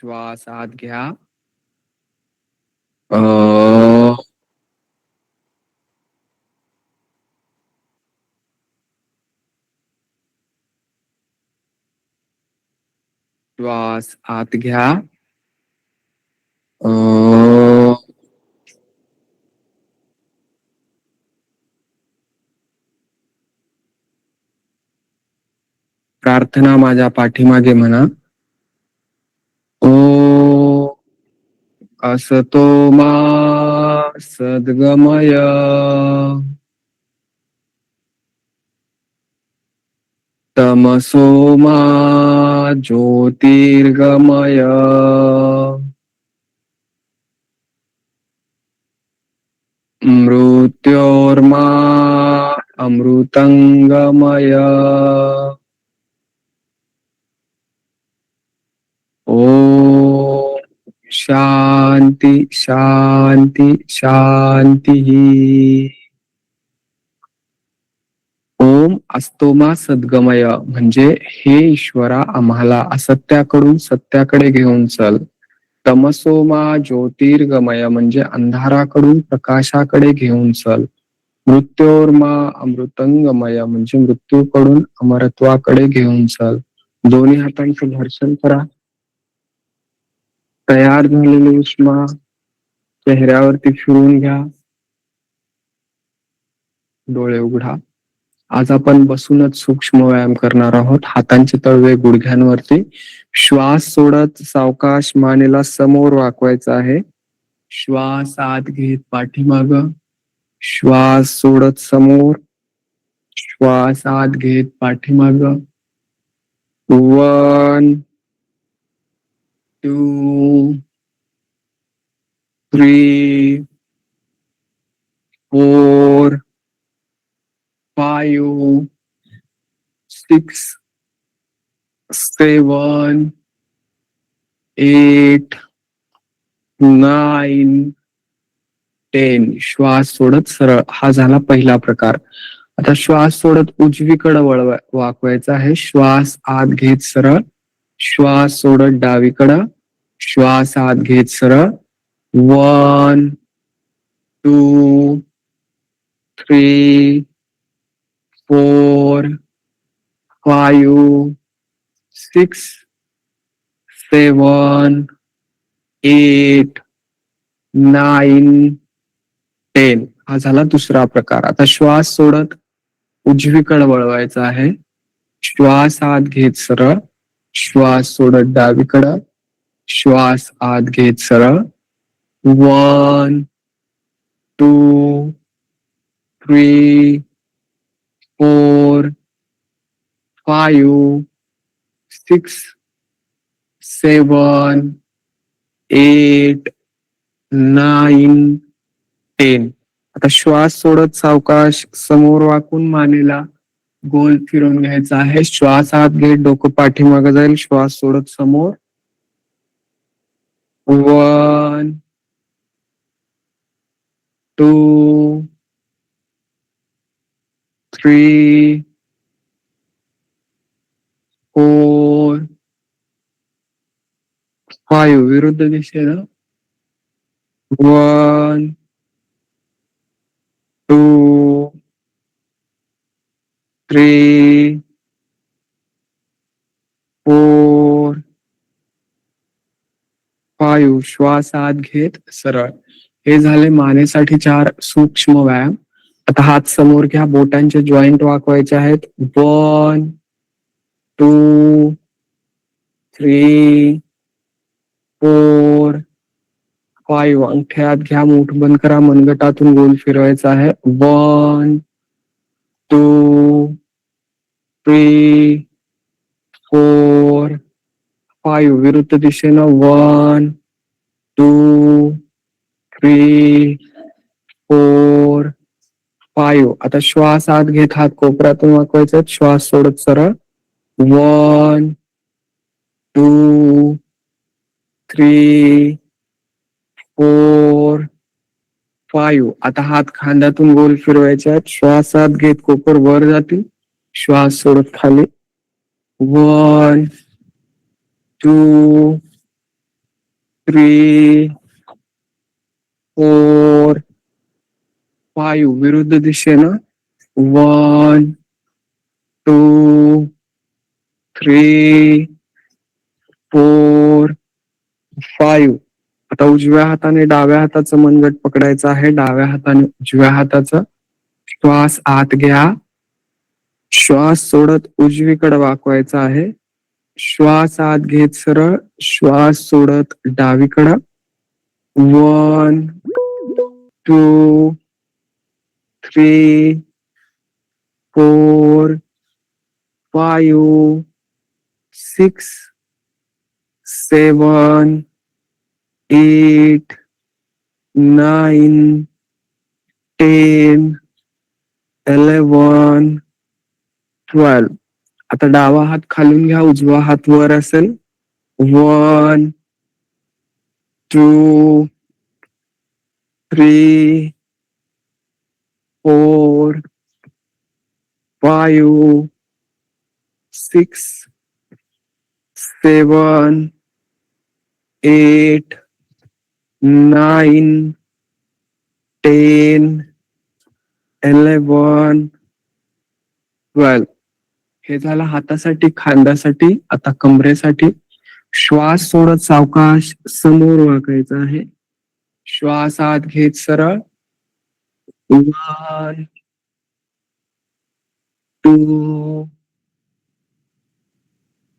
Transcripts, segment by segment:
श्वास आत घ्या. श्वास आत घ्या. प्रार्थना माझ्या पाठीमागे म्हणा. ओ असतो मा सद्गमय, तमसो मा ज्योतिर्गमय, मृत्योर्मा अमृतंगमय. ओ शांती शांती शांती. ओम अस्तोमा सद्गमय म्हणजे हे ईश्वरा आम्हाला असत्याकडून सत्याकडे घेऊन चल. तमसोमा ज्योतिर्गमय म्हणजे अंधाराकडून प्रकाशाकडे घेऊन चल. मृत्योर्मा अमृतंगमय म्हणजे मृत्यूकडून अमरत्वाकडे घेऊन चल. दोन्ही हातांचं घर्षण करा. तयार झालेली उष्मा चेहऱ्यावरती फिरून घ्या. डोळे उघडा. आज आपण बसूनच सूक्ष्म व्यायाम करणार आहोत. हातांचे तळवे गुडघ्यांवरती. श्वास सोडत सावकाश मानेला समोर वाकवायचा आहे. श्वास आत घेत पाठीमाग, श्वास सोडत समोर, श्वास आत घेत पाठीमाग. 1 2 3 4 5 6 7 8 9 10. श्वास सोडत सरळ. हा झाला पहिला प्रकार. आता श्वास सोडत उजवीकडे वाकवायचा आहे. श्वास आत घेत सरळ, श्वास सोडत डावीकडं, श्वास आत घेत सरळ. 1 2 3 4 5 6 7 8 9 10. हा झाला दुसरा प्रकार. आता श्वास सोडत उजवीकडे वळवायचा आहे. श्वास आत घेत सरळ, श्वास सोडत डावीकडं, श्वास आत घेत सरळ. 1 2 3 4 5 6 7 8 9 10. आता श्वास सोडत सावकाश समोर वाकून मानेला गोल फिरवून घ्यायचा आहे. श्वास आत घेत डोकं पाठीमागे जाईल. श्वास सोडत समोर. 1 2 3 4 5. विरुद्ध दिशेनं. 1 2 3 4 5. श्वास आत घेत सरळ. हे झाले मानेसाठी 4 सूक्ष्म व्यायाम. आता हात समोर घ्या. बोटांचे जॉईंट वाकवायचे आहेत. 1 2 3 4 5. अंगठे हात घ्या. मूठ बंद करा. मनगटातून गोल फिरवायचा आहे. 1 2 3 4 5. विरुद्ध दिशेनं. 1 2 3 4 5. आता श्वास आत घेत हात कोपऱ्यातून वाकवायचा. श्वास सोडत सरळ. 1 2 3 4 5. आता हात खांद्यातून गोल फिरवायचे आहेत. श्वास आत घेत कोपर वर जातील. श्वास सोडत खाली. 1 2 3 4 5 विरुद्ध दिशेनं 1 2 3 4 5 आता उजव्या हाताने डाव्या हाताचं मनगट पकडायचं आहे. डाव्या हाताने उजव्या हाताचं श्वास आत घ्या. श्वास सोडत उजवीकडे वाकवायचा आहे. श्वास आत घेत सरळ, श्वास सोडत डावीकडं. 1 2 3 4 5 6 7 8 9 10 11 12 आता डावा हात खालून घ्या, उजवा हात वर असेल. 1 2 3 4 5 6 7 8 9 10 11 12 हे झालं हातासाठी, खांद्यासाठी. आता कमरेसाठी श्वास सोडत सावकाश समोर वाकायचं आहे. श्वास आत घेत सरळ. 1 2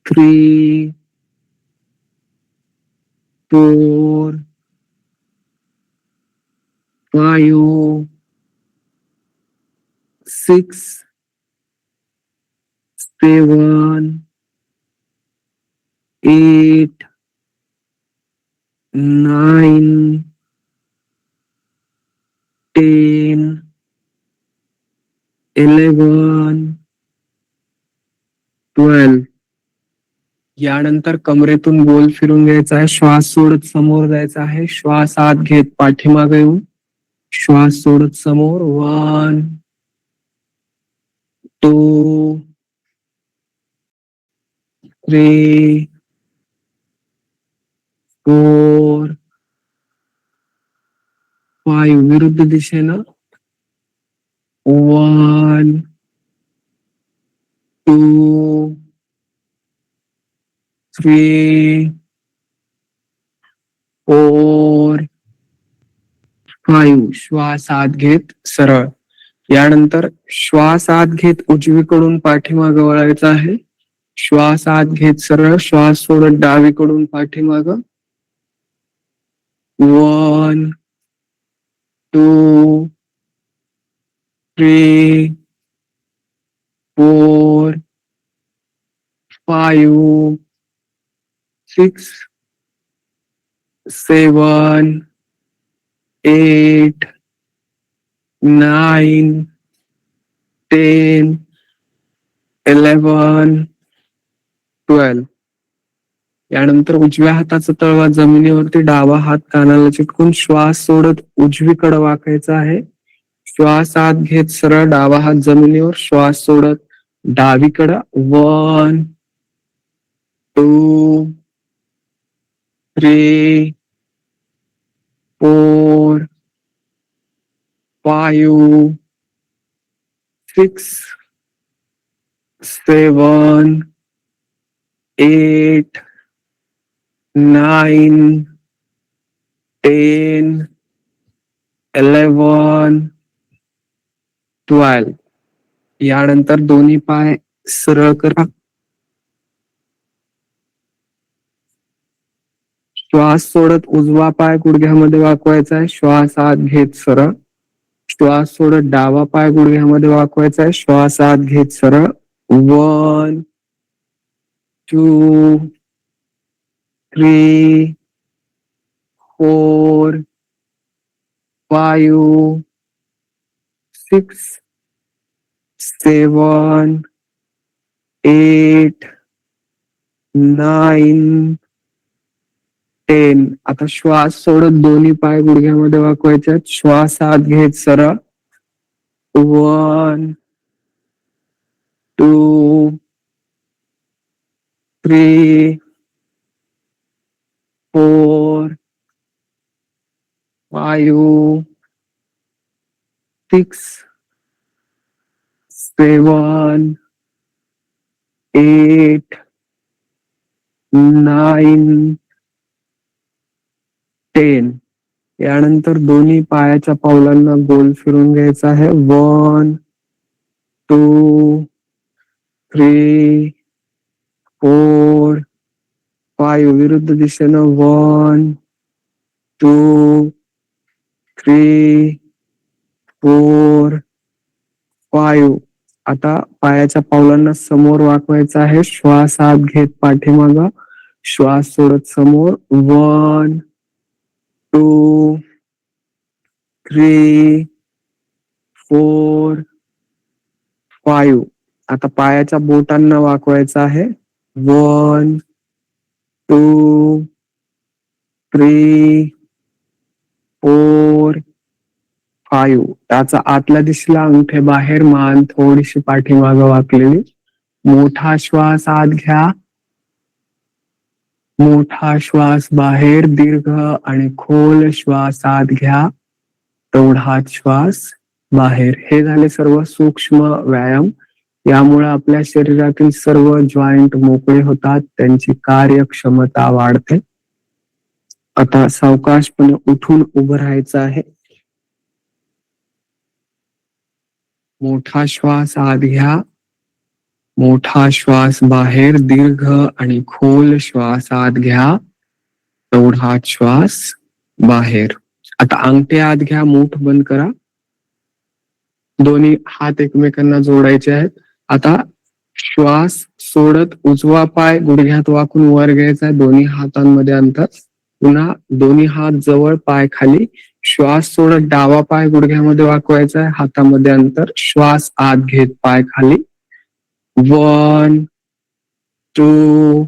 3 4 5 6 7 8 9 10 11 12 यानंतर कमरेतून गोल फिरून घ्यायचा आहे. श्वास सोडत समोर जायचा आहे. श्वास आत घेत पाठीमागे येऊन श्वास सोडत समोर. 1 2 3 4 5 विरुद्ध दिशेनं. 1 2 3 4 5 श्वास आत घेत सरळ. यानंतर श्वास आत घेत उजवीकडून पाठीमाग वळायचं आहे. श्वास आत घेत सरळ, श्वास सोडत डावीकडून पाठीमाग. 1 2 3 4 5 6 7 8 9 10 11 12 यानंतर उजव्या हाताचा तळवा जमिनीवरती, डावा हात कानाला चिटकून श्वास सोडत उजवीकडे वाकायचा आहे. श्वास आत घेत सरळ, डावा हात जमिनीवर, श्वास सोडत डावीकडं. 1 2 3 4 5 6 7 8 9 10 11 12 यानंतर दोन्ही पाय सरळ करा. श्वास सोडत उजवा पाय गुडघ्यामध्ये वाकवायचा आहे. श्वास आत घेत सरळ. श्वास सोडत डावा पाय गुडघ्यामध्ये वाकवायचा आहे. श्वास आत घेत सरळ. 1 2 3 4 5 6 7 8 9 10 आता श्वास सोडत दोन्ही पाय गुडघ्यामध्ये वाकवायचे. श्वास आत घेत सरळ. 1 2 3 4 5 6 7 8 9 10. यानंतर दोन्ही पायाच्या पावलांना गोल फिरून घ्यायचा आहे. 1 2 3 4 5. विरुद्ध दिशेनं 1 2 3 4 5. आता पायाच्या पावलांना समोर वाकवायचं आहे. श्वास आत घेत पाठीमागा, श्वास सोडत समोर. 1 2 3 4 5. आता पायाच्या बोटांना वाकवायचं आहे. 1 2 3 4 5. त्याचा आतल्या दिशेला अंगठे बाहेर, मान थोडीशी पाठीमागं वाकलेली. मोठा श्वास आत घ्या, मोठा श्वास बाहेर, दीर्घ आणि खोल श्वास आत घ्या, तेवढाच श्वास बाहेर. हे झाले सर्व सूक्ष्म व्यायाम. यामुळे आपल्या शरीरातील सर्व जॉईंट मोकळे होतात, त्यांची कार्यक्षमता वाढते. आता सावकाशपणे उठून उभं राहायचं आहे. मोठा श्वास आत घ्या, मोठा श्वास बाहेर, दीर्घ आणि खोल श्वास आत घ्या, तेवढाच श्वास बाहेर. आता अंगठे आत घ्या, मूठ बंद करा. दोन्ही हात एकमेकांना जोडायचे आहेत. आता श्वास सोडत उजवा पाय गुडघ्यात वाकून वर घ्यायचा आहे, दोन्ही हातांमध्ये अंतर. पुन्हा दोन्ही हात जवळ, पाय खाली. श्वास सोडत डावा पाय गुडघ्यामध्ये वाकवायचा आहे, हातामध्ये अंतर. श्वास आत घेत पाय खाली. 1 2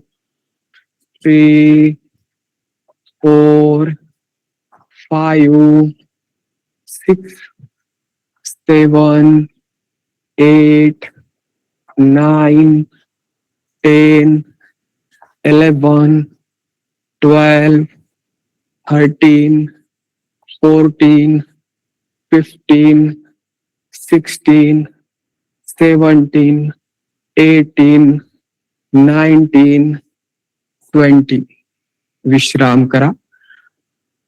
3 4 5 6 7 8 9 10 11 12 13 14 15 16 17 18 19 20. विश्राम करा.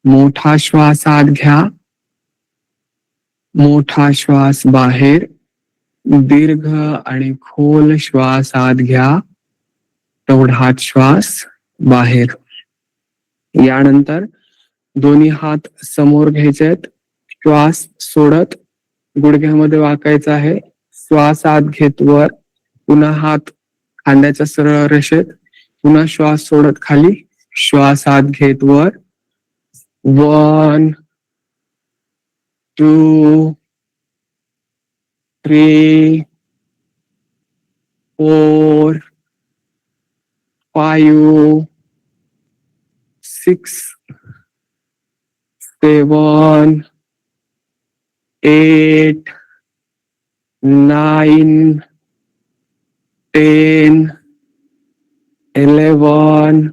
मोठा श्वास आत घ्या, मोठा श्वास बाहेर, दीर्घ आणि खोल श्वास आत घ्या, तेवढाच श्वास बाहेर. यानंतर दोन्ही हात समोर घ्यायचे आहेत. श्वास सोडत गुडघ्यामध्ये वाकायचा आहे. श्वास आत घेत वर, पुन्हा हात खांद्याच्या सरळ रेषेत, पुन्हा श्वास सोडत खाली, श्वास आत घेत वर. 1 2 3 4 5 6 7 8 9 10 11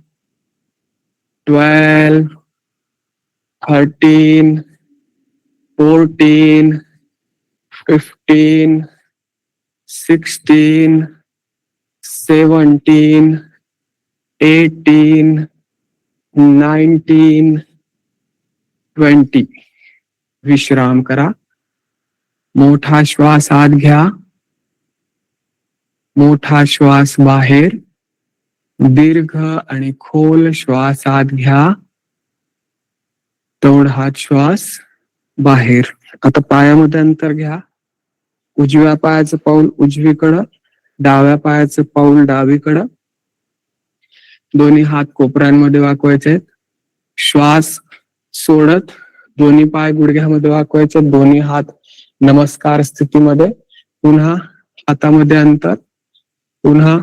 12 13 14 15 16 17 18 19 20. विश्राम करा. मोठा श्वास आत घ्या, मोठा श्वास बाहेर, दीर्घ आणि खोल श्वास आत घ्या, तेवढाच श्वास बाहेर. आता पायामध्ये अंतर घ्या. उजव्या पायाचं पाऊल उजवीकडं, डाव्या पायाचं पाऊल डावीकडं. दोन्ही हात कोपऱ्यांमध्ये वाकवायचे आहेत. श्वास सोडत दोन्ही पाय गुडघ्यामध्ये वाकवायचे, दोन्ही हात नमस्कार स्थितीमध्ये. पुन्हा हातामध्ये अंतर, पुन्हा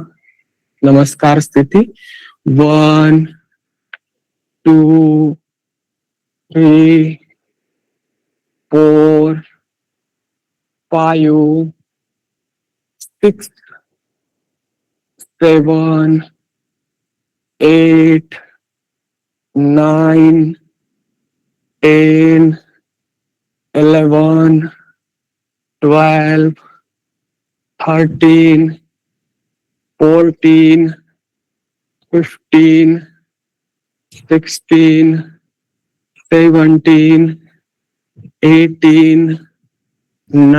नमस्कार स्थिती. 1 2 3 4 5 6 7 8 9, 10, 11, 12, 13, 14, 15, 16, 17, 18,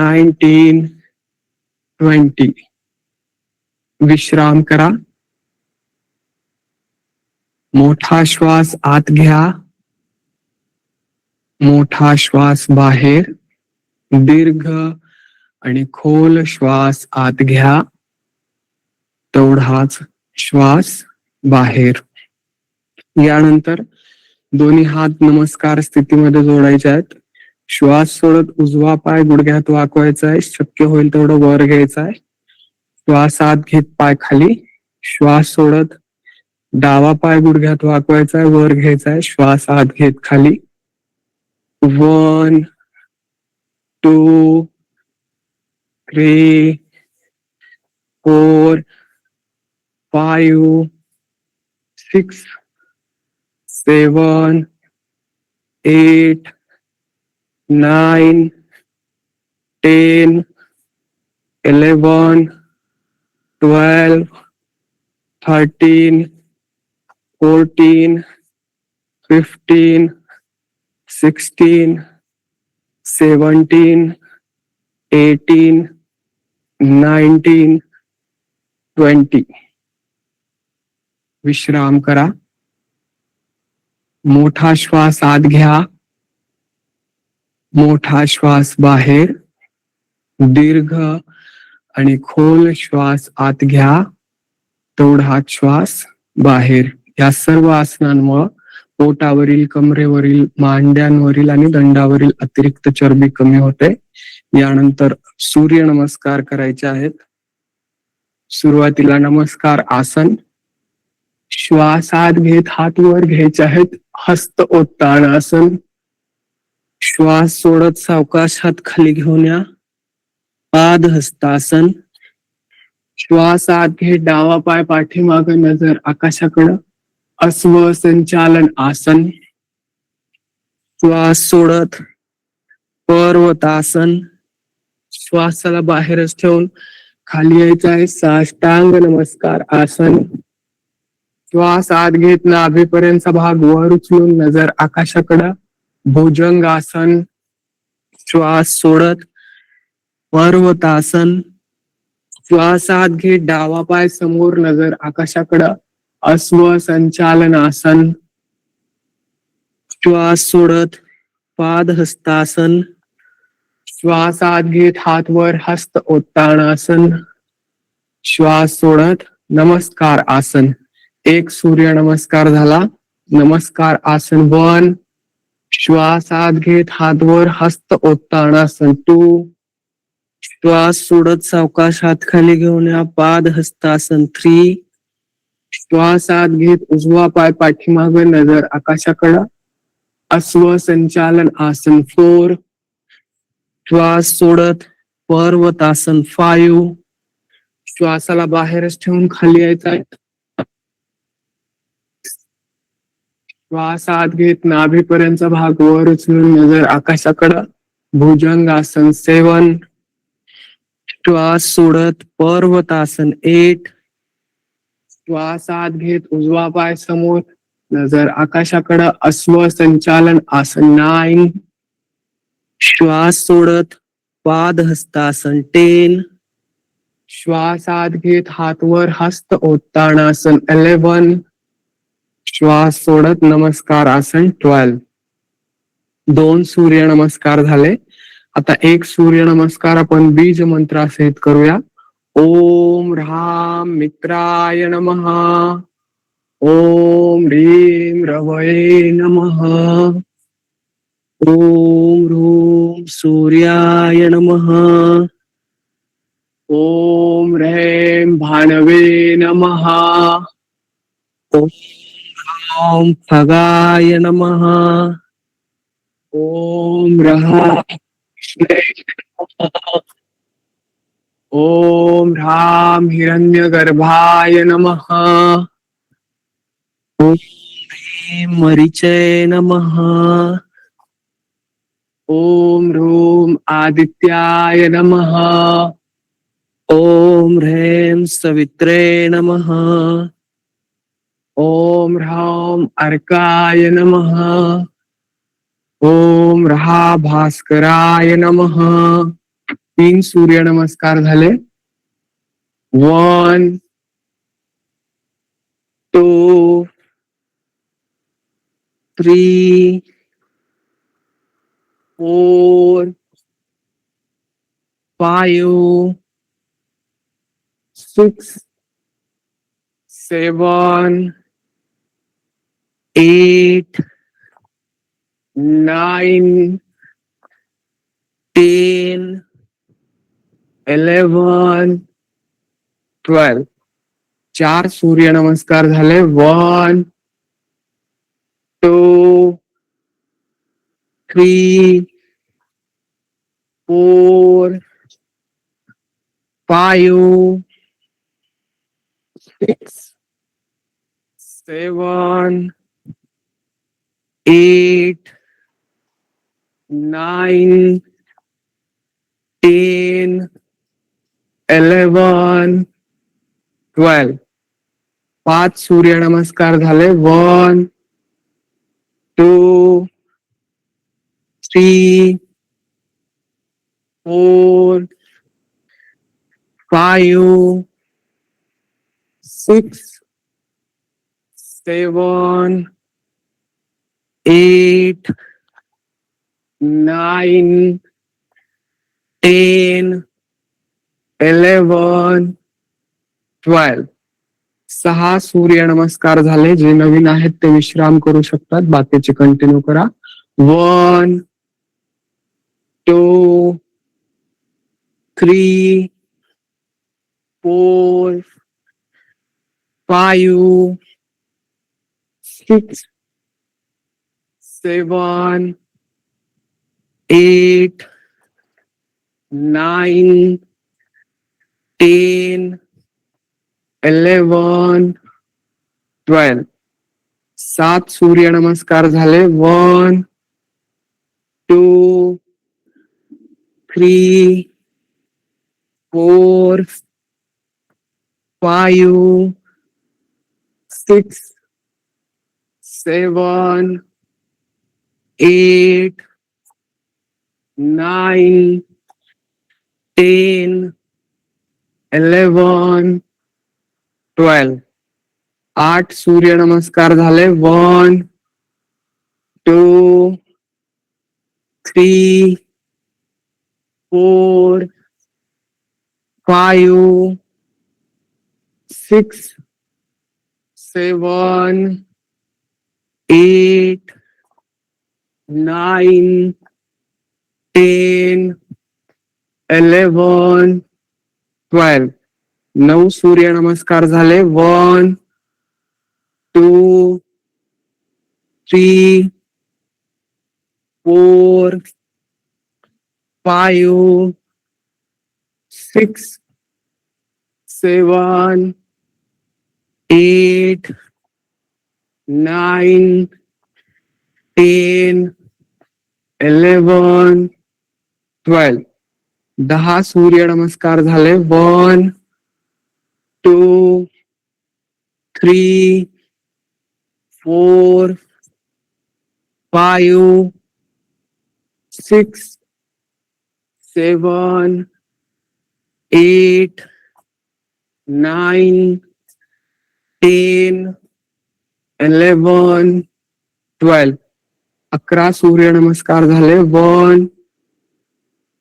19, 20. विश्राम करा. मोठा श्वास आत घ्या, मोठा श्वास बाहेर. दीर्घ आणि खोल श्वास आत घ्या, तेवढाच श्वास बाहेर. यानंतर दोन्ही हात नमस्कार स्थितीमध्ये जोडायचे आहेत. श्वास सोडत उजवा पाय गुडघ्यात वाकवायचा आहे, शक्य होईल तेवढं वर घ्यायचा आहे. श्वास आत घेत पाय खाली, श्वास सोडत डावा पाय गुडघ्यात वाकवायचा आहे, वर घ्यायचा आहे. श्वास आत घेत खाली. 1, 2, 3, 4, 5, 6, 7, 8, 9, 10, 11, 12, 13, 14, 15, 16, 17, 18, 19, 20. विश्राम करा. मोठा श्वास आत घ्या, मोठा श्वास बाहेर. दीर्घ आणि खोल श्वास आत घ्या, तेवढाच श्वास बाहेर. या सर्व आसनांमुळे पोटावरील, कमरेवरील, मांड्यांवरील आणि दंडावरील अतिरिक्त चरबी कमी होते. यानंतर सूर्य नमस्कार करायचे आहेत. सुरुवातीला नमस्कार आसन. श्वास आत घेत हात वर घ्यायचे आहेत, हस्त उत्तान आसन. श्वास सोडत सावकाश हात खाली घेऊन या, पाद हस्तासन. श्वास आत घेत डावा पाय पाठीमागे, नजर आकाशाकडे, अश्व संचालन आसन. श्वास सोडत पर्वतासन. श्वासाला बाहेरच ठेवून खाली यायचं आहे, साष्टांग नमस्कार आसन. श्वास आत घेत नाभीपर्यंतचा भाग वर उचलून नजर आकाशाकडे, भुजंग आसन. श्वास सोडत पर्वतासन. श्वास आत घेत डावा पाय समोर, नजर आकाशाकडे, अश्व संचालन आसन. श्वास सोडत पाद हस्तासन. श्वास आत घेत हात वर, हस्त उत्तान आसन. श्वास सोडत नमस्कार आसन. एक सूर्य नमस्कार झाला. नमस्कार आसन 1. श्वास आत घेत हात वर, हस्त उत्तान आसन 2. श्वास सोडत सावकाश हात खाली घेऊन या, पाद हस्तासन 3. श्वास आत घेत उजवा पाय पाठीमागे, नजर आकाशाकडे, अश्व संचालन आसन 4. श्वास सोडत पर्वतासन 5. श्वासाला बाहेरच ठेवून खाली यायचं आहे. श्वास आत घेत नाभीपर्यंतचा भाग वर उचलून नजर आकाशाकडे, भुजंग आसन 7. श्वास सोडत पर्वतासन 8. श्वास आत घेत उजवा पाय समोर, नजर आकाशाकडे, अश्व संचालन आसन 9. श्वास सोडत पाद हस्तासन 10. श्वास आत घेत हात वर, हस्त उत्तान आसन 11. श्वास सोडत नमस्कार आसन 12. 2 सूर्य नमस्कार झाले. आता एक सूर्य नमस्कार आपण बीज मंत्रासहित करूया. ओम ह्राम मित्राय नमः. ओम ह्रीं रवये नमः. ओम ह्रूं सूर्याय नमः. ओम ह्रैं भानवे नमः. ओम खगाय नमः. ओम ओम ह्रां हिरण्यगर्भाय नमः. ओम मरीचय नमः। ओम ह्रूम आदित्याय नमः। ओम ह्रीं सवित्रे नमः। ओम ह्रां अर्काय नमः। ओम रहा भास्कराय नमः। 3 सूर्य नमस्कार झाले. 1 2 3 4 5 6 7 8 9 10 11 12. 4 सूर्य नमस्कार झाले. 1 2 3 4 5 6 7 8 9 10 11 12. 5 सूर्य नमस्कार झाले. 1 2 3 4 5 6 7 8 9 10 11 12. 6 सूर्य नमस्कार झाले. जे नवीन आहेत ते विश्राम करू शकतात. बाकीचे कंटिन्यू करा. 1 2 3 4 5 6 7 8 9 10 11 12. 7 सूर्य नमस्कार झाले. 1 2 3 4 5 6 7 8 9 10 11 12. 8 सूर्य नमस्कार झाले. 1 2 3 4 5 6 7 8 9 10 11 12. 9 सूर्य नमस्कार झाले. 1 2 3 4 5 6 7 8 9 10 11 12. 10 सूर्य नमस्कार झाले. 1 2 3 4 5 6 7 8 9 10 11 12. 11 सूर्य नमस्कार झाले. 1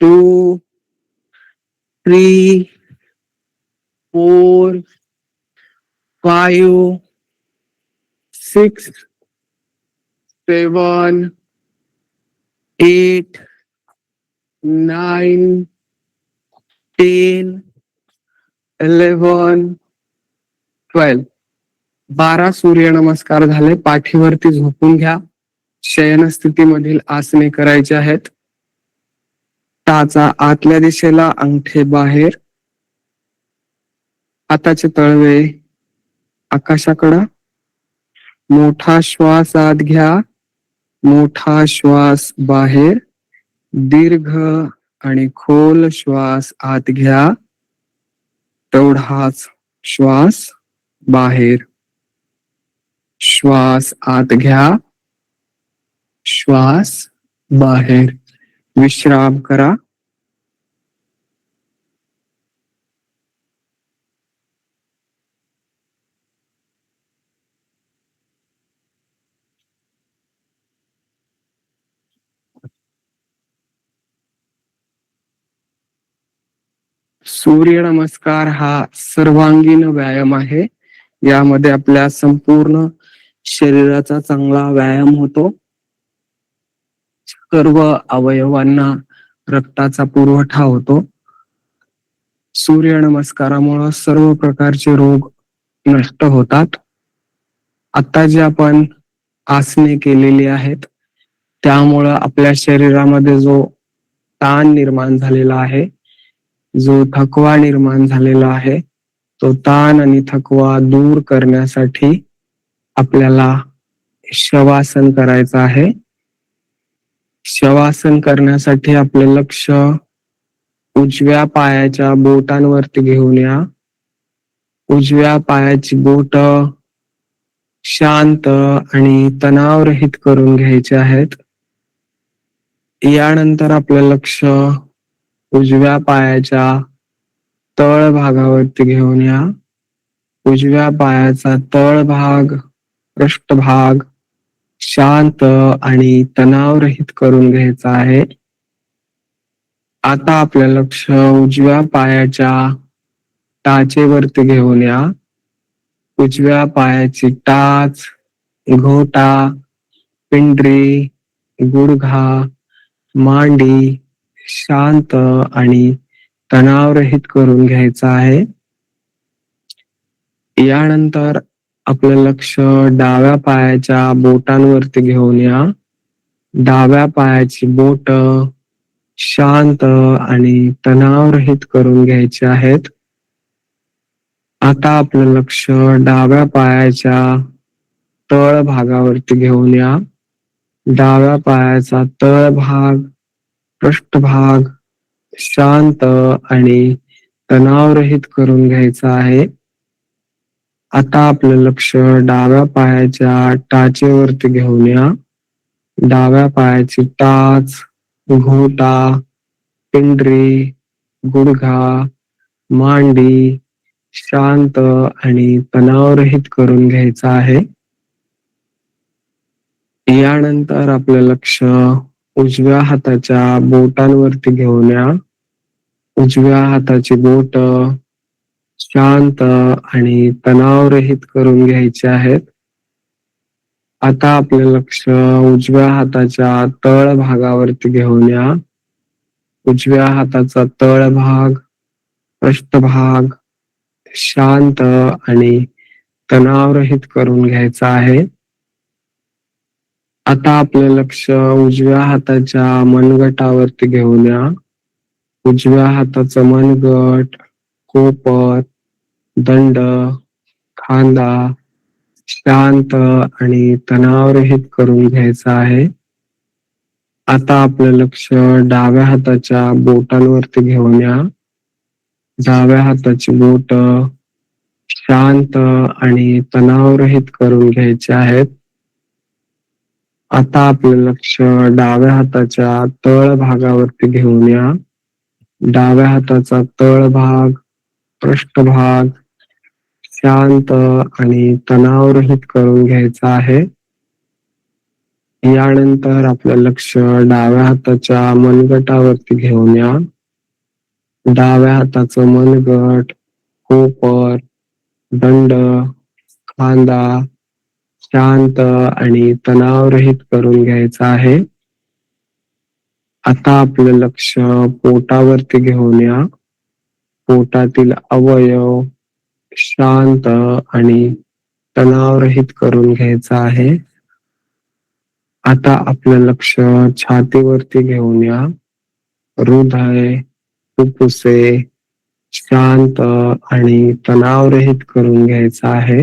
2 3 4 5 6 7 8 9 10 11 12. 12 सूर्य नमस्कार झाले. पाठीवरती झोपून घ्या. शयन स्थितीमधील आसने करायची आहेत. टाचा आतल्या दिशेला, अंगठे बाहेर, हाताचे तळवे आकाशाकडं, मोठा श्वास आत घ्या, मोठा श्वास बाहेर, दीर्घ आणि खोल श्वास आत घ्या, तेवढाच श्वास बाहेर. श्वास आत घ्या, श्वास बाहेर. विश्राम करा. सूर्य नमस्कार हा सर्वांगीण व्यायाम आहे. यामध्ये आपल्या संपूर्ण शरीराचा चांगला व्यायाम होतो. सर्व अवयवांना रक्ताचा पुरवठा होतो. सूर्य नमस्कारामुळे सर्व प्रकारचे रोग नष्ट होतात. आता जे आपण आसने केलेली आहेत त्यामुळं आपल्या शरीरामध्ये जो ताण निर्माण झालेला आहे, जो थकवा निर्माण झालेला आहे, तो ताण आणि थकवा दूर करण्यासाठी आपल्याला शवासन करायचं आहे. शवासन करण्यासाठी आपले लक्ष उजव्या पायाच्या बोटांवरती घेऊन या. उजव्या पायाची बोट शांत आणि तणावरहित करून घ्यायचे आहेत. यानंतर आपलं लक्ष उजव्या पायाच्या तळ भागावरती घेऊन या. उजव्या पायाचा तळ भाग, पृष्ठभाग शांत आणि तणावरहित करून घ्यायचा आहे. आता आपलं लक्ष उजव्या पायाच्या टाचेवरती घेऊन या. उजव्या पायाची टाच, घोटा, पिंडरी, गुडघा, मांडी शांत आणि तणावरहित करून घ्यायचा आहे. यानंतर आपलं लक्ष डाव्या पायाच्या बोटांवरती घेऊन या. डाव्या पायाची बोट शांत आणि तणावरहित करून घ्यायचे आहेत. आता आपलं लक्ष डाव्या पायाच्या तळ भागावरती घेऊन या. डाव्या पायाचा तळ भाग, पृष्ठभाग शांत आणि तणावरहित करून घ्यायचा आहे. आता आपलं लक्ष डाव्या पायाच्या टाचेवरती घेऊन या. डाव्या पायाची टाच, घोटा, पिंडरी, गुडघा, मांडी शांत आणि तणावरहित करून घ्यायचा आहे. यानंतर आपलं लक्ष उजव्या हाताच्या बोटांवरती घेऊन या. उजव्या हाताची बोट शांत आणि तणावरहित करून घ्यायचे आहेत. आता आपलं लक्ष उजव्या हाताच्या तळ भागावरती घेऊन या. उजव्या हाताचा तळ भाग, पृष्ठभाग शांत आणि तणावरहित करून घ्यायचा आहे. आता आपलं लक्ष उजव्या हाताच्या मनगटावरती घेऊन या. उजव्या हाताचा मनगट, कोपर, दंड, खांदा शांत आणि तणावरहित करून घ्यायचा आहे. आता आपलं लक्ष डाव्या हाताच्या बोटांवरती घेऊन या. डाव्या हाताची बोट शांत आणि तणावरहित करून घ्यायचे आहेत. आता आपलं लक्ष डाव्या हाताच्या तळ भागावरती घेऊन या. डाव्या हाताचा तळ भाग, पृष्ठभाग शांत आणि तणावरहित करून घ्यायचा आहे. यानंतर आपलं लक्ष डाव्या हाताच्या मनगटावरती घेऊन या. डाव्या हाताचं मनगट, कोपर, दंड, खांदा शांत आणि तणावरहित करून घ्यायचा आहे. आता आपलं लक्ष पोटावरती घेऊन या. पोटातील अवयव शांत आणि तणावरहित करून घ्यायचा आहे. आता आपलं लक्ष छातीवरती घेऊन या. हृदय, फुफ्फुसे शांत आणि तणावरहित करून घ्यायचा आहे.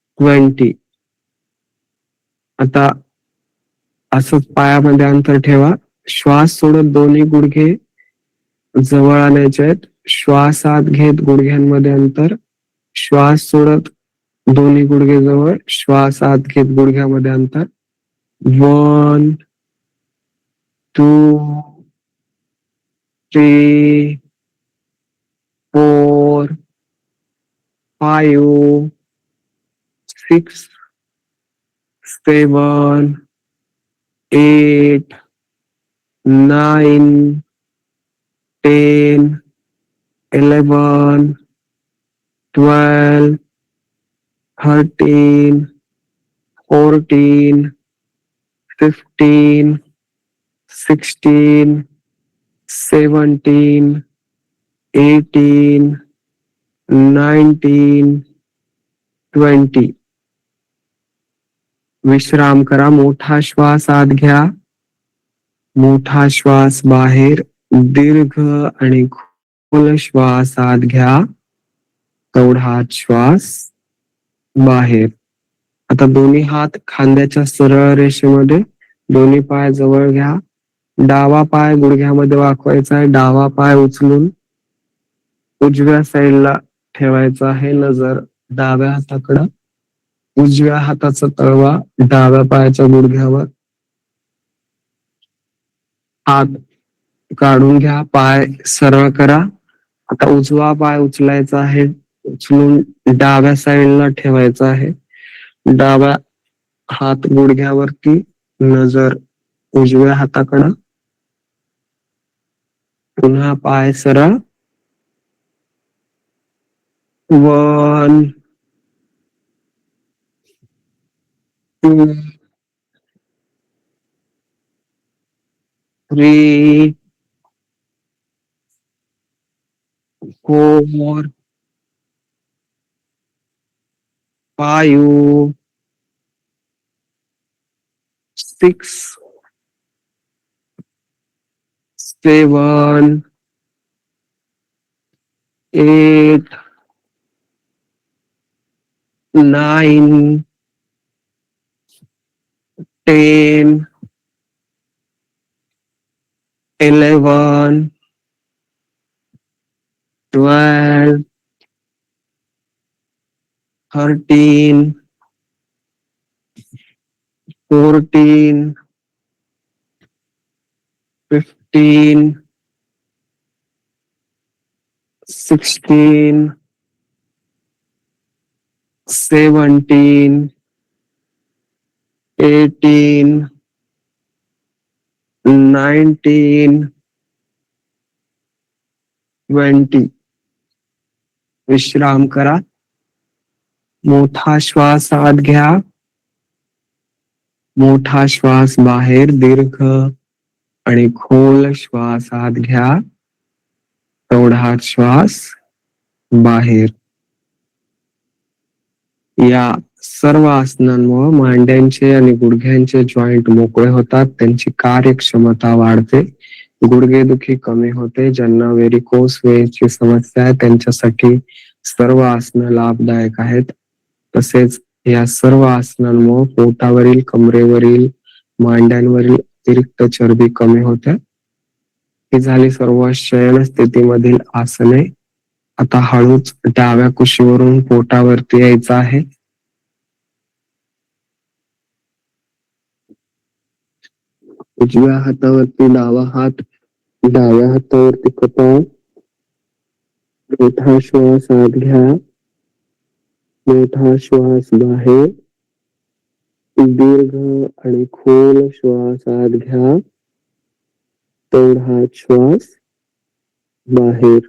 20. आता असंच पायामध्ये अंतर ठेवा. श्वास सोडत दोन्ही गुडघे जवळ आणायचे आहेत. श्वास आत घेत गुडघ्यांमध्ये अंतर. श्वास सोडत दोन्ही गुडघे जवळ. श्वास आत घेत गुडघ्यामध्ये अंतर. 1, 2, 3, 4, 5, 6, 7, 8, 9, 10, 11, 12, 13, 14, 15, 16, 17, 18, 19, 20. विश्राम करा. मोठा श्वास आत घ्या. मोठा श्वास बाहेर. दीर्घ आणि खोल श्वास आत घ्या. तेवढाच श्वास बाहेर. आता दोन्ही हात खांद्याच्या सरळ रेषेमध्ये. दोन्ही पाय जवळ घ्या. डावा पाय गुडघ्यामध्ये वाकवायचा आहे. डावा पाय उचलून उजव्या साईडला ठेवायचा आहे. नजर डाव्या हाताकडं. उजव्या हाताचा तळवा डाव्या पायाच्या गुडघ्यावर. हात काढून घ्या. पाय सरळ करा. आता उजवा पाय उचलायचा आहे. उचलून डाव्या साईडला ठेवायचा आहे. डावा हात गुडघ्यावरती. नजर उजव्या हाताकडं. पुन्हा पाय सरळ. 1, 2, 3, 4, 5, 6, 7, 8, 9, 10, 11, 12, 13, 14, 15, 16, 17, 18, 19, 20. विश्राम करा. मोठा श्वास आत घ्या. मोठा श्वास बाहेर. दीर्घ आणि खोल श्वास आत घ्या. तेवढाच श्वास बाहेर. या सर्व आसनांमुळे मांड्यांचे आणि गुडघ्यांचे जॉईंट मोकळे होतात. त्यांची कार्यक्षमता वाढते. गुडघेदुखी कमी होते. ज्यांना व्हेरिकोस वेन्सची समस्या आहे त्यांच्यासाठी सर्व आसनं लाभदायक आहेत. तसेच या सर्व आसनांमुळे पोटावरील, कमरेवरील, मांड्यांवरील अतिरिक्त चरबी कमी होते. ही झाली सर्व शयन स्थितीमधील आसने. आता हळूच डाव्या कुशीवरून पोटावरती यायचं आहे. उजव्या हातावरती डावा हात. डाव्या हातावरती कपाळ. मोठा श्वास आत घ्या. मोठा श्वास बाहेर. दीर्घ आणि खोल श्वास आत घ्या. तेवढा श्वास बाहेर.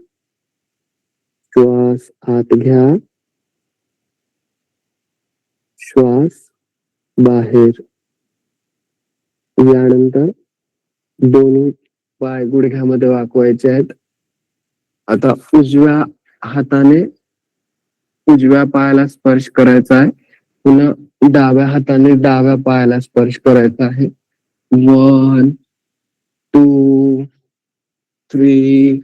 श्वास आत घ्या. श्वास बाहेर. यानंतर दोन्ही पाय गुडघ्यामध्ये वाकवायचे आहेत. आता उजव्या हाताने उजव्या पायाला स्पर्श करायचा आहे. पुन्हा डाव्या हाताने डाव्या पायाला स्पर्श करायचा आहे. 1, 2, 3,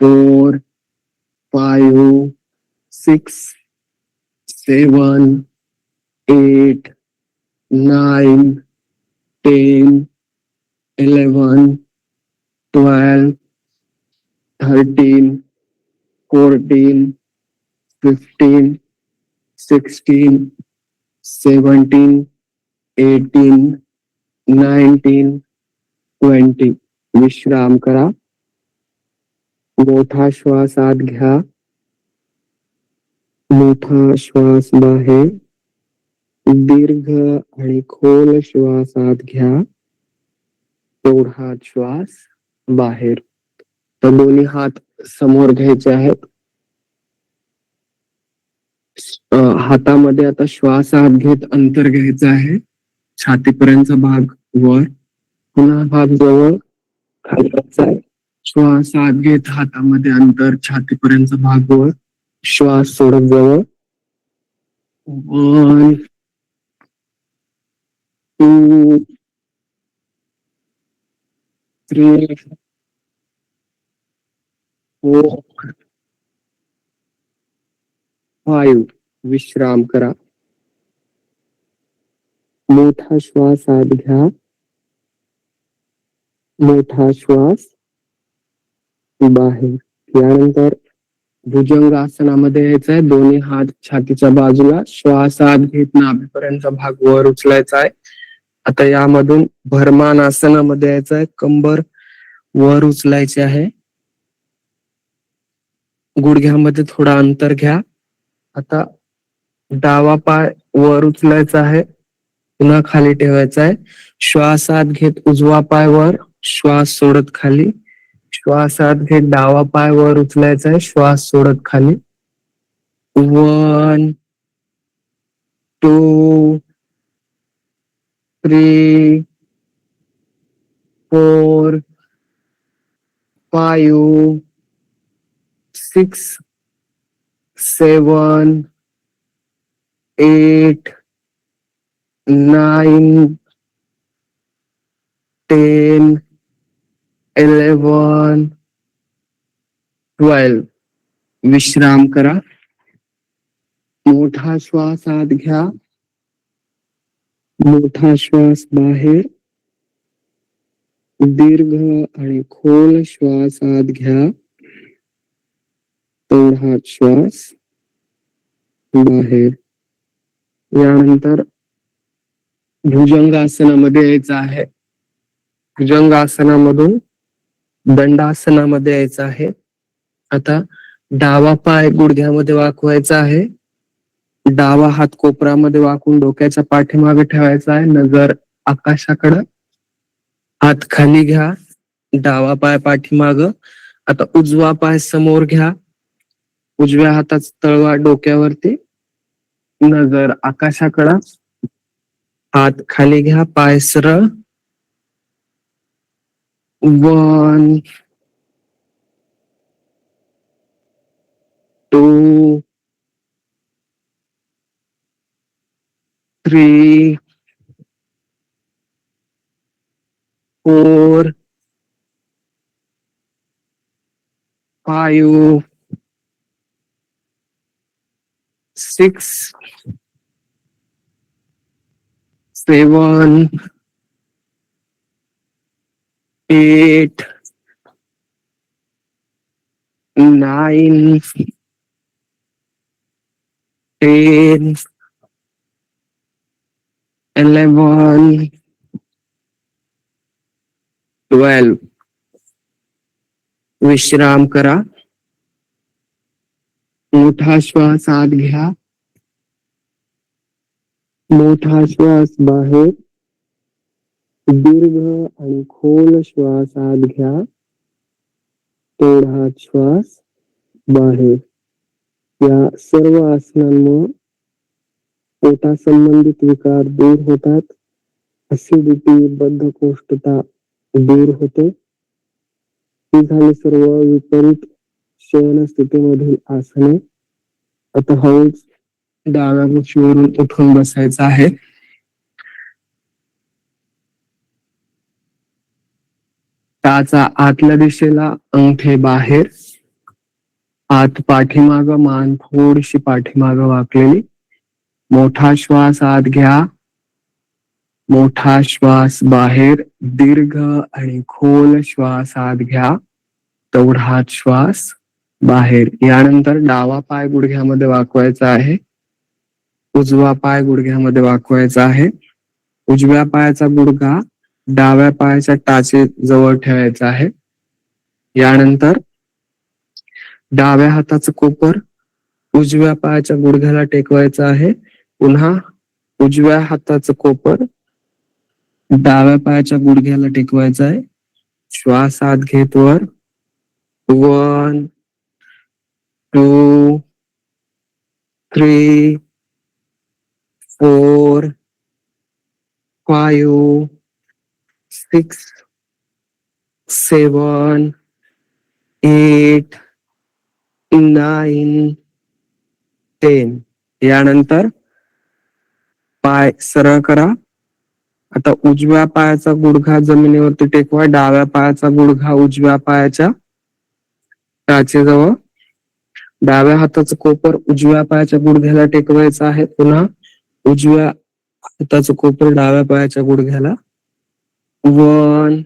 4, 5, 6, 7, 8, 9, 10, 11, 12, 13, 14, 15, 16, 17, 18, 19, 20. विश्राम करा. मोठा श्वास आत घ्या. मोठा श्वास बाहेर. दीर्घ आणि खोल श्वास आत घ्या. तेवढा श्वास बाहेर. तर दोन्ही हात समोर घ्यायचे आहेत. हातामध्ये आता श्वास आत घेत अंतर घ्यायचं आहे. छातीपर्यंतचा भाग वर. पुन्हा हात जवळ खाली आहे. श्वास आत घेत हातामध्ये अंतर, छातीपर्यंतचा भाग वर. श्वास सोडत जवळ. 1, 2, 3, 4, 5. विश्राम करा. मोठा श्वास आत घ्या. मोठा श्वास बाहेर. यानंतर भुजंगासनामध्ये यायचं आहे. दोन्ही हात छातीच्या बाजूला. श्वास आत घेत नाभीपर्यंतचा भाग वर उचलायचा आहे. आता यामधून भरमान आसनामध्ये यायचं आहे. कंबर वर उचलायची आहे. गुडघ्यामध्ये थोडा अंतर घ्या. आता डावा पाय वर उचलायचा आहे. पुन्हा खाली ठेवायचा आहे. श्वास आत घेत उजवा पाय वर. श्वास सोडत खाली. श्वास आत घेत डावा पाय वर उचलायचा आहे. श्वास सोडत खाली. 1, 2, 3, 4, 5, 6, 7, 8, 9, 10, 11, 12. विश्राम करा. मोठा श्वास आत घ्या. मोठा श्वास बाहेर. दीर्घ आणि खोल श्वास आत घ्या. तेवढा श्वास बाहेर. यानंतर भुजंगासनामध्ये यायचं आहे. भुजंगासनामधून दंडासनामध्ये यायचं आहे. आता डावा पाय गुडघ्यामध्ये वाकवायचा आहे. डावा हात कोपरामध्ये वाकून डोक्याच्या पाठीमागे ठेवायचा आहे. नजर आकाशाकडं. हात खाली घ्या. डावा पाय पाठीमाग. आता उजवा पाय समोर घ्या. उजव्या हाताचा तळवा डोक्यावरती. नजर आकाशाकडं. हात खाली घ्या. पाय सरळ. 1, 2, 3, 4, 5, 6, 7, 8, 9, 10, 11, 12. विश्राम करा. मोठा श्वास आत घ्या. मोठा श्वास बाहेर. दीर्घ आणि खोल श्वास आत घ्या. तेवढा श्वास बाहेर. या सर्व आसनांमुळे पोटा संबंधित विकार दूर होतात. ऍसिडिटी, बद्धकोष्ठता दूर होते. ही झाली सर्व विपरीत शयन स्थितीमधील आसने. आता हळूच डाव्या कुशीवरून उठून बसायचं आहे. टाचा आतल्या दिशेला, अंगठे बाहेर. हात पाठीमाग, मान थोडीशी पाठीमाग वाकलेली. मोठा श्वास आत घ्या, मोठा श्वास बाहेर, दीर्घ आणि खोल श्वास आत घ्या, तेवढाच श्वास बाहेर. यानंतर डावा पाय गुडघ्यामध्ये वाकवायचा आहे, उजवा पाय गुडघ्यामध्ये वाकवायचा आहे. उजव्या पायाचा गुडघा डाव्या पायाच्या टाचे जवळ ठेवायचा आहे. यानंतर डाव्या हाताचं कोपर उजव्या पायाच्या गुडघ्याला टेकवायचं आहे. पुन्हा उजव्या हाताचं कोपर डाव्या पायाच्या गुडघ्याला टेकवायचं आहे. श्वास आत घेत वर. 1 2 3 4 5 6 7 8 9 10. यानंतर पाय सरळ करा. आता उजव्या पायाचा गुडघा जमिनीवरती टेकवा, डाव्या पायाचा गुडघा उजव्या पायाच्या टाचेजवळ. डाव्या हाताचं कोपर उजव्या पायाच्या गुडघ्याला टेकवायचं आहे. पुन्हा उजव्या हाताचं कोपर डाव्या पायाच्या गुडघ्याला. 1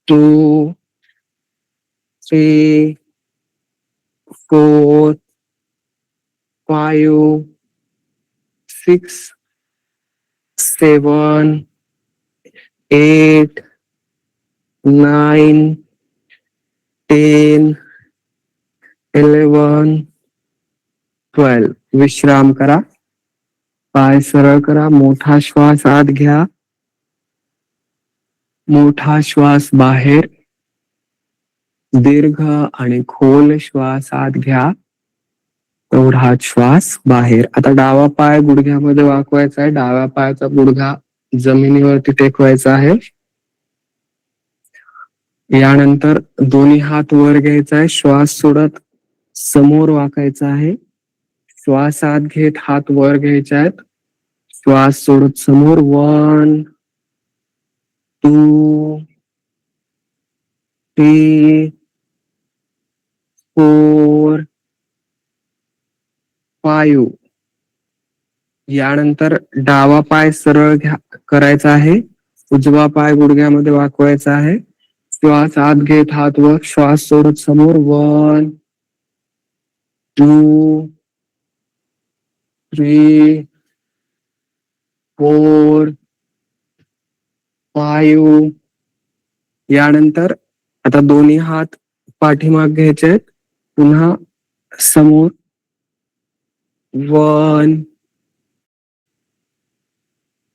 2 3 4 5 6 7 8 9 10 11 12. विश्राम करा. पाय सरळ करा. मोठा श्वास आत घ्या, मोठा श्वास बाहेर, दीर्घ आणि खोल श्वास आत घ्या, तेवढाच श्वास बाहेर. आता डावा पाय गुडघ्यामध्ये वाकवायचा आहे. डाव्या पायाचा गुडघा जमिनीवरती टेकवायचा आहे. यानंतर दोन्ही हात वर घ्यायचा आहे. श्वास सोडत समोर वाकायचा आहे. श्वास आत घेत हात वर घ्यायचे आहेत. श्वास सोडत समोर. 1 2 3 4 5. यानंतर डावा पाय सरळ करायचा आहे. उजवा पाय गुडघ्यामध्ये वाकवायचा आहे. श्वास आत घेत हात वर, श्वास सोडत समोर. 1 2 3 4 5. यानंतर आता दोन्ही हात पाठीमाग घ्यायचे आहेत. पुन्हा समोर. 1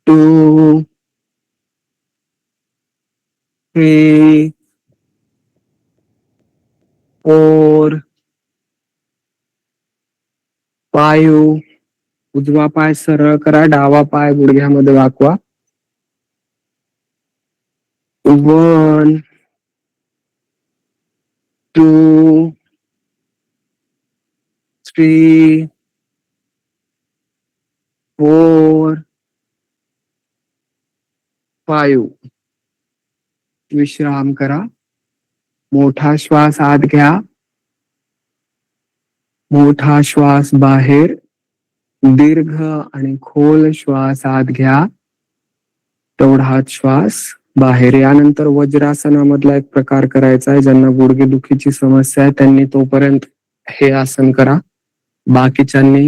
2 3 4 5. उजवा पाय सरळ करा, डावा पाय गुडघ्यामध्ये वाकवा. 1 2 3 4 5. विश्राम करा. मोठा श्वास आत घ्या, मोठा श्वास बाहेर, दीर्घ आणि खोल श्वास आत घ्या, तेवढाच श्वास बाहेर. यानंतर वज्रासनामधला एक प्रकार करायचा आहे. ज्यांना गुडघेदुखीची समस्या आहे त्यांनी तोपर्यंत हे आसन करा. बाकीच्यांनी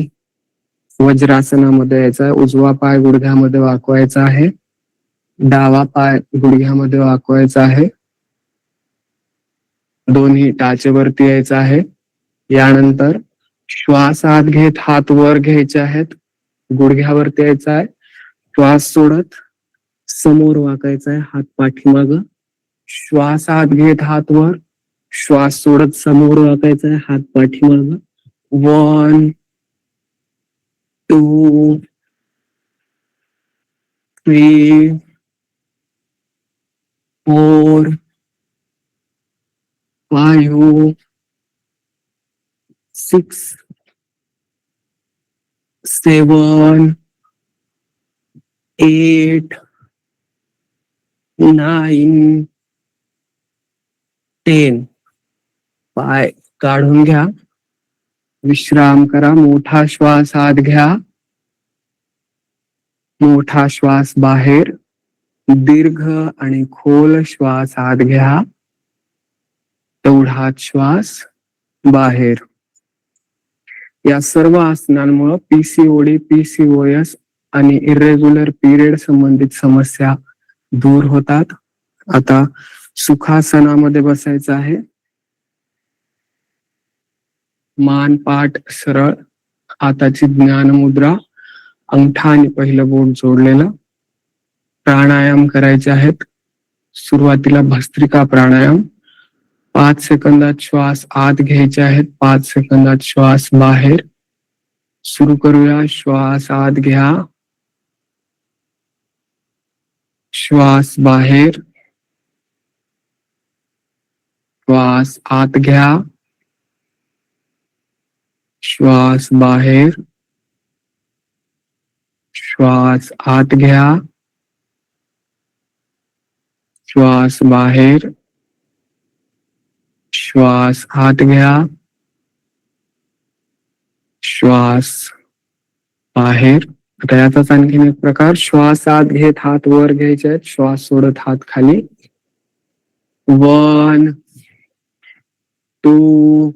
वज्रासनामध्ये यायचं आहे. उजवा पाय गुडघ्यामध्ये वाकवायचा आहे, डावा पाय गुडघ्यामध्ये वाकवायचा आहे, दोन्ही टाचेवरती यायचं आहे. यानंतर श्वास आत घेत हात वर घ्यायचे आहेत, गुडघ्यावरती यायचा आहे. श्वास सोडत समोर वाकायचा आहे, हात पाठीमाग. श्वास आत घेत हात वर, श्वास सोडत समोर वाकायचा आहे, हात पाठीमाग. 1 2 3 4 5 6 7 8 9 10. पाय काढून घ्या, विश्राम करा. मोठा श्वास आत घ्या, मोठा श्वास बाहेर, दीर्घ आणि खोल श्वास आत घ्या, तेवढाच श्वास बाहेर. या सर्व आसनांमुळे पीसीओडी, पीसीओएस आणि इरेग्युलर पिरियड संबंधित समस्या दूर होतात. आता सुखासनामध्ये बसायचं आहे. मान पाठ सरळ, हाताची ज्ञान मुद्रा, अंगठा आणि पहिलं बोट जोडलेलं. प्राणायाम करायचे आहेत. सुरुवातीला भस्त्रिका प्राणायाम. 5 सेकंदात श्वास आत घ्यायचे आहेत, 5 सेकंदात श्वास बाहेर. सुरू करूया. श्वास आत घ्या, श्वास बाहेर, श्वास आत घ्या, श्वास बाहेर, श्वास आत घ्या, श्वास बाहेर, श्वास आत घ्या, श्वास बाहेर. आता याचाच आणखीन एक प्रकार. श्वास आत घेत हात वर घ्यायचे आहेत, श्वास सोडत हात खाली. 1 2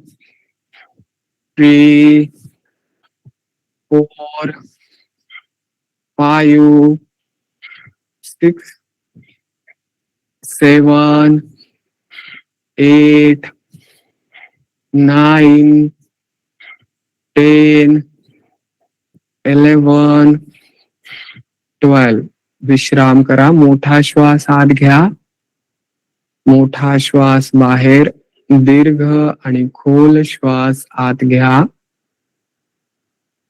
3 4 5 6 7 8 9 10 11 12. विश्राम करा. मोठा श्वास आत घ्या, मोठा श्वास बाहेर, दीर्घ आणि खोल श्वास आत घ्या,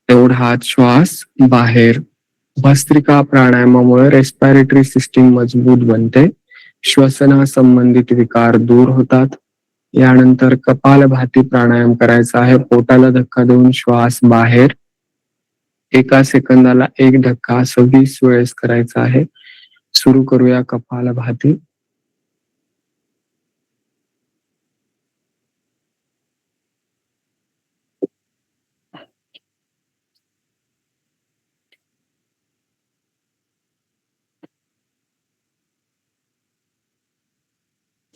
तेवढाच श्वास बाहेर. भस्त्रिका प्राणायामामुळे रेस्पिरेटरी सिस्टीम मजबूत बनते, श्वसना संबंधित विकार दूर होतात. यानंतर कपालभाती प्राणायाम करायचा आहे. पोटाला धक्का देऊन श्वास बाहेर. 1 सेकंदाला 1 धक्का, असं 20 वेळेस करायचा आहे. सुरू करूया कपालभाती.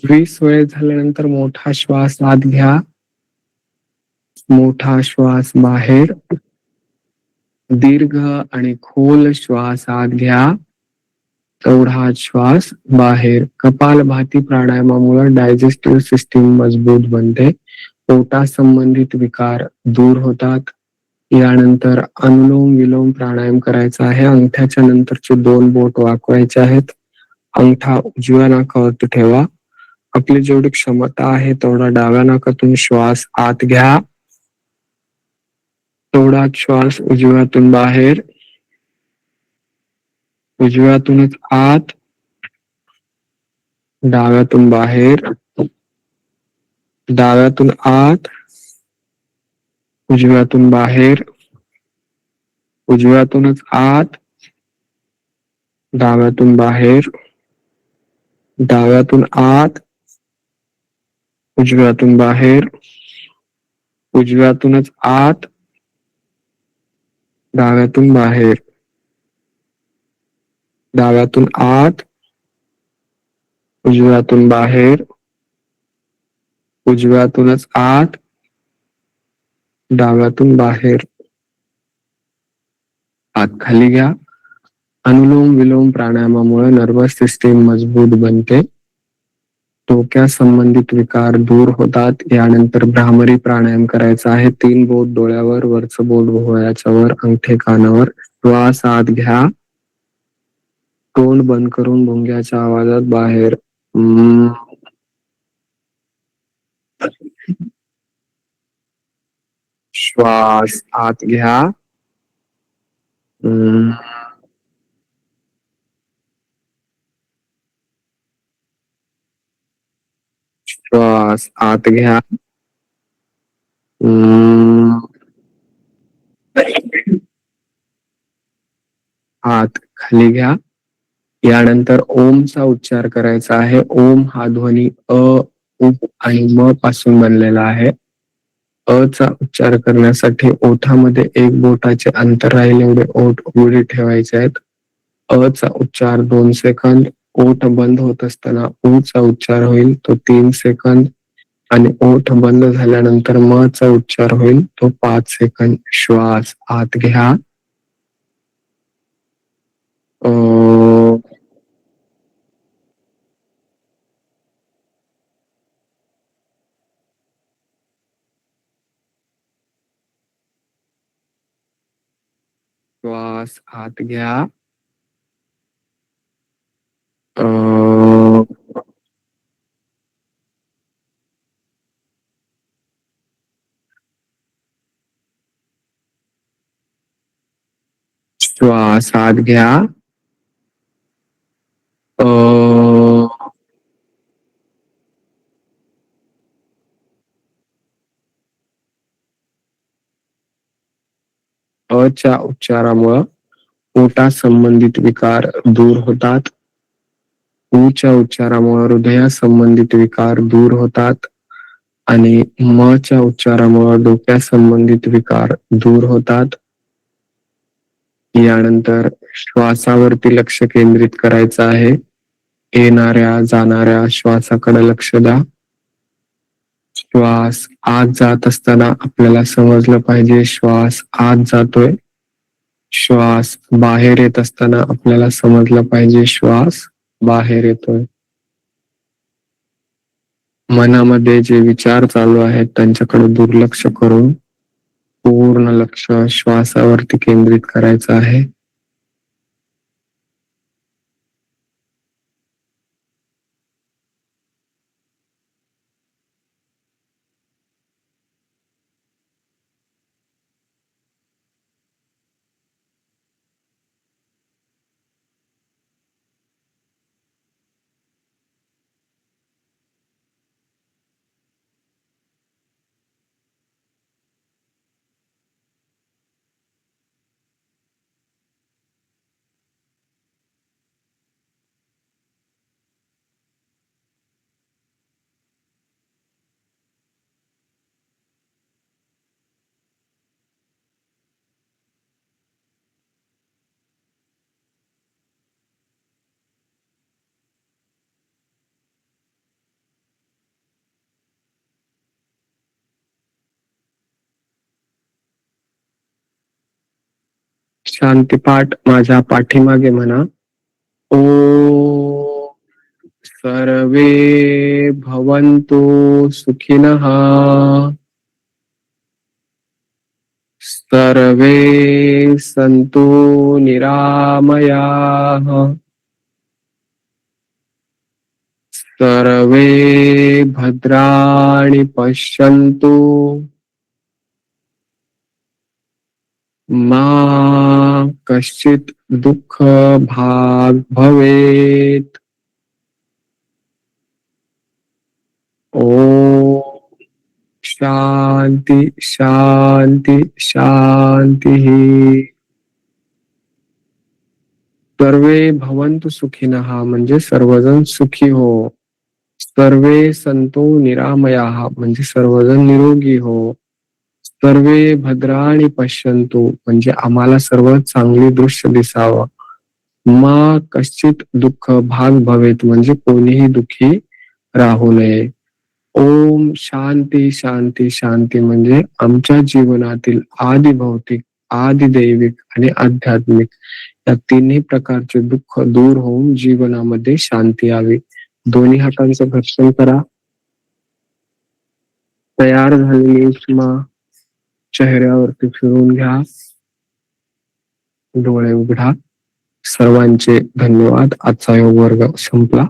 वीस वेळेस झाल्यानंतर मोठा श्वास आत घ्या, मोठा श्वास बाहेर, दीर्घ आणि खोल श्वास आत घ्या, तेवढा श्वास बाहेर. कपालभाती प्राणायामामुळे डायजेस्टिव्ह सिस्टीम मजबूत बनते, पोटा संबंधित विकार दूर होतात. यानंतर अनुलोम विलोम प्राणायाम करायचा आहे. अंगठ्याच्या नंतरचे 2 बोट वाकवायचे आहेत. अंगठा उजव्या नाकावरती ठेवा. आपली जेवढी क्षमता आहे तेवढा डाव्या नाकातून श्वास आत घ्या, तेवढाच श्वास उजव्यातून बाहेर, उजव्यातूनच आत, डाव्यातून बाहेर, डाव्यातून आत, उजव्यातून बाहेर, उजव्यातूनच आत, डाव्यातून बाहेर, डाव्यातून आत, उजव्यातून बाहेर, उजव्यातूनच आत, डाव्यातून बाहेर, डाव्यातून आत, उजव्यातून बाहेर, उजव्यातूनच आत, डाव्यातून बाहेर. हात खाली घ्या. अनुलोम विलोम प्राणायामामुळे नर्वस सिस्टीम मजबूत बनते, डोक्या संबंधित विकार दूर होतात. यानंतर भ्रामरी प्राणायाम करायचा आहे. 3 बोट डोळ्यावर, वरचं बोट भोवळ्याच्या वर, अंगठे कानावर. श्वास आत घ्या, तोंड बंद करून भुंग्याच्या आवाजात बाहेर. श्वास आत घ्या, श्वास आत घ्या, हात खाली घ्या. यानंतर ओमचा उच्चार करायचा आहे. ओम हा ध्वनी अ, उ आणि म पासून बनलेला आहे. अ चा उच्चार करण्यासाठी ओठामध्ये 1 बोटाचे अंतर राहील एवढे ओठ उघडे ठेवायचे आहेत. अचा उच्चार 2 सेकंद, ओठ बंद होत असताना चा उच्चार होईल तो 3 सेकंद आणि ओठ बंद झाल्यानंतर चा उच्चार होईल तो 5 सेकंद. श्वास आत घ्या. श्वास आत घ्या. श्वास आत घ्या. च्या उच्चारामुळं पोटा संबंधित विकार दूर होतात. च्या उच्चारामुळे हृदया संबंधित विकार दूर होतात आणि च्या उच्चारामुळे डोक्या संबंधित विकार दूर होतात. यानंतर श्वासावरती लक्ष केंद्रित करायचं आहे. येणाऱ्या जाणाऱ्या श्वासाकडे लक्ष द्या. श्वास आत जात असताना आपल्याला समजलं पाहिजे श्वास आत जातोय. श्वास बाहेर येत असताना आपल्याला समजलं पाहिजे श्वास बाहेर येतोय. मनामध्ये जे विचार चालू आहेत त्यांच्याकडे दुर्लक्ष करून पूर्ण लक्ष श्वासावरती केंद्रित करायचं आहे. शांतीपाठ माझ्या पाठीमागे म्हणा. ओ सर्वे भवन्तु सुखिनः. सर्वे सन्तु निरामयाः. सर्वे भद्राणि पश्यन्तु. मा कश्चित् दुःख भाग भवेत्. ओम शांति शांति शांति. सर्वे भवन्तु सुखिनः म्हणजे सर्वजण सुखी हो. सर्वे संतो निरामयाः म्हणजे सर्वजण निरोगी हो. सर्वे भद्राणि पश्यन्तु म्हणजे आम्हाला सर्व चांगले दृश्य दिसावं. मा कश्चित दुःख भाग भवेत म्हणजे कोणीही दुःखी राहू नये. ओम शांती शांती शांती म्हणजे आमच्या जीवनातील आदि भौतिक, आदि दैविक आणि आध्यात्मिक या तिन्ही प्रकारचे दुःख दूर होऊन जीवनामध्ये शांती यावी. दोन्ही हातांचं घर्षण करा. तयार झालेली उष्मा चेहऱ्यावरती फिरून घ्या. डोळे उघडा. सर्वांचे धन्यवाद. आजचा योग वर्ग संपला.